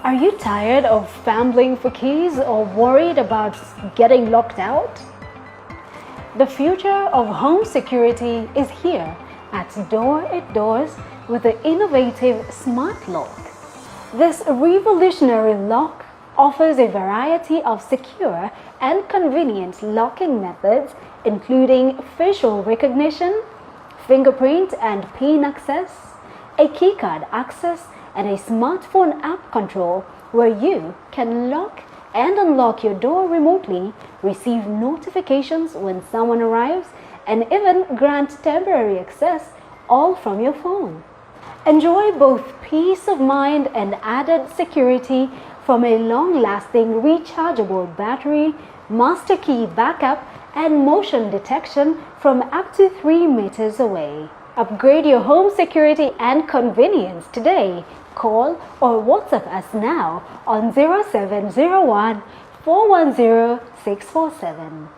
Are you tired of fumbling for keys or worried about getting locked out? The future of home security is here at Door It Doors with the innovative Smart Lock. This revolutionary lock offers a variety of secure and convenient locking methods, including facial recognition, fingerprint and PIN access, a keycard access, and a smartphone app control where you can lock and unlock your door remotely, receive notifications when someone arrives, and even grant temporary access all from your phone. Enjoy both peace of mind and added security from a long-lasting rechargeable battery, master key backup, and motion detection from up to 3 meters away. Upgrade your home security and convenience today. Call or WhatsApp us now on 0701 410 647.